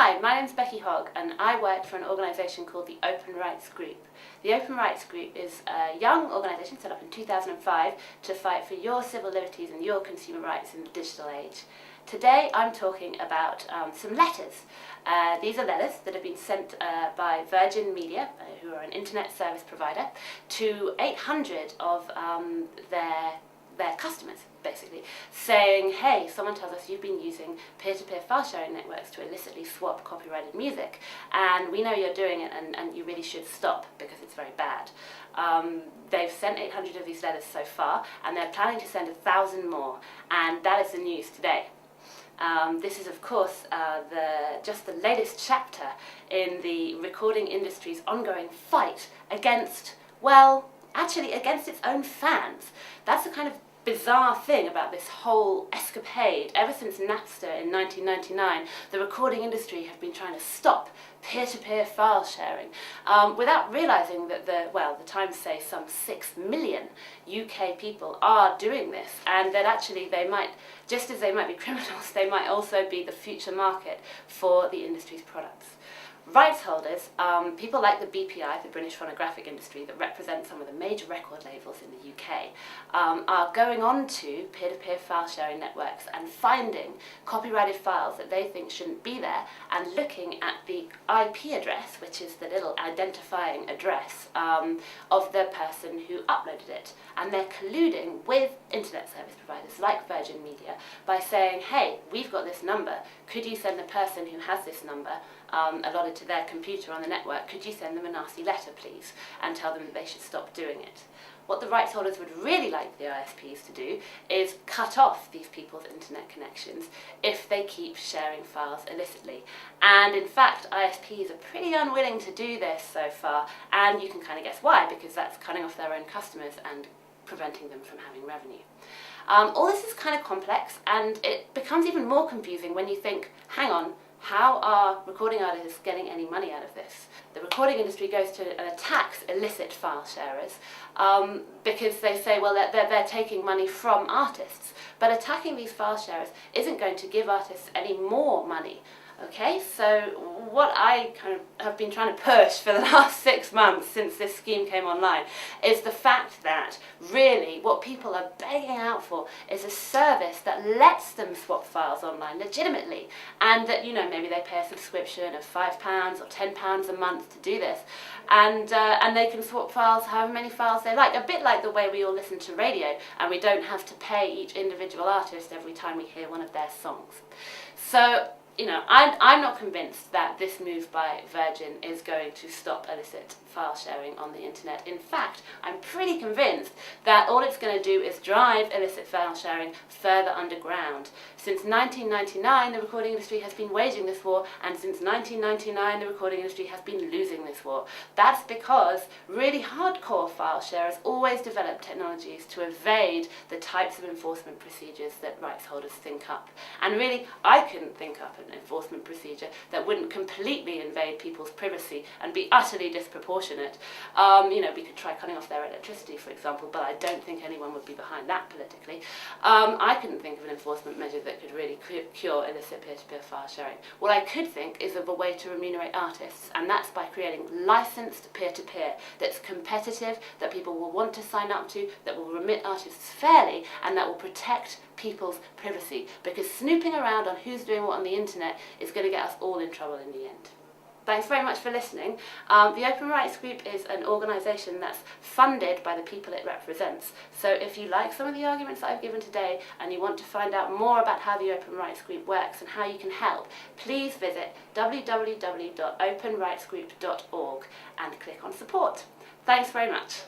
Hi, my name's Becky Hogg and I work for an organisation called the Open Rights Group. The Open Rights Group is a young organisation set up in 2005 to fight for your civil liberties and your consumer rights in the digital age. Today I'm talking about some letters. These are letters that have been sent by Virgin Media, who are an internet service provider, to 800 of their customers, basically, saying, hey, someone tells us you've been using peer-to-peer file sharing networks to illicitly swap copyrighted music, and we know you're doing it and you really should stop because it's very bad. They've sent 800 of these letters so far, and they're planning to send 1,000 more, and that is the news today. This is, of course, just the latest chapter in the recording industry's ongoing fight against, well, actually against its own fans. That's the kind of bizarre thing about this whole escapade. Ever since Napster in 1999, the recording industry have been trying to stop peer-to-peer file sharing without realising that the Times say some 6 million UK people are doing this, and that actually they might, just as they might be criminals, they might also be the future market for the industry's products. Rights holders, people like the BPI, the British phonographic industry, that represent some of the major record labels in the UK, are going on to peer-to-peer file sharing networks and finding copyrighted files that they think shouldn't be there and looking at the IP address, which is the little identifying address of the person who uploaded it. And they're colluding with internet service providers like Virgin Media by saying, hey, we've got this number, could you send the person who has this number allotted to their computer on the network, could you send them a nasty letter please and tell them that they should stop doing it. What the rights holders would really like the ISPs to do is cut off these people's internet connections if they keep sharing files illicitly. And in fact, ISPs are pretty unwilling to do this so far, and you can kind of guess why, because that's cutting off their own customers and preventing them from having revenue. All this is kind of complex, and it becomes even more confusing when you think, hang on, how are recording artists getting any money out of this? The recording industry goes to and attacks illicit file sharers because they say, well, they're taking money from artists. But attacking these file sharers isn't going to give artists any more money. Okay, so what I kind of have been trying to push for the last 6 months since this scheme came online is the fact that really what people are begging out for is a service that lets them swap files online legitimately, and that, you know, maybe they pay a subscription of £5 or £10 a month to do this, and they can swap files, however many files they like, a bit like the way we all listen to radio and we don't have to pay each individual artist every time we hear one of their songs. So, you know, I'm not convinced that this move by Virgin is going to stop illicit file sharing on the internet. In fact, I'm pretty convinced that all it's going to do is drive illicit file sharing further underground. Since 1999, the recording industry has been waging this war, and since 1999, the recording industry has been losing this war. That's because really hardcore file sharers always develop technologies to evade the types of enforcement procedures that rights holders think up. And really, I couldn't think up an enforcement procedure that wouldn't completely invade people's privacy and be utterly disproportionate. You know, we could try cutting off their electricity, for example, but I don't think anyone would be behind that politically. I couldn't think of an enforcement measure that could really cure illicit peer-to-peer file sharing. What I could think is of a way to remunerate artists, and that's by creating licensed peer-to-peer that's competitive, that people will want to sign up to, that will remit artists fairly, and that will protect people's privacy, because snooping around on who's doing what on the internet is going to get us all in trouble in the end. Thanks very much for listening. The Open Rights Group is an organisation that's funded by the people it represents. So if you like some of the arguments that I've given today and you want to find out more about how the Open Rights Group works and how you can help, please visit www.openrightsgroup.org and click on support. Thanks very much.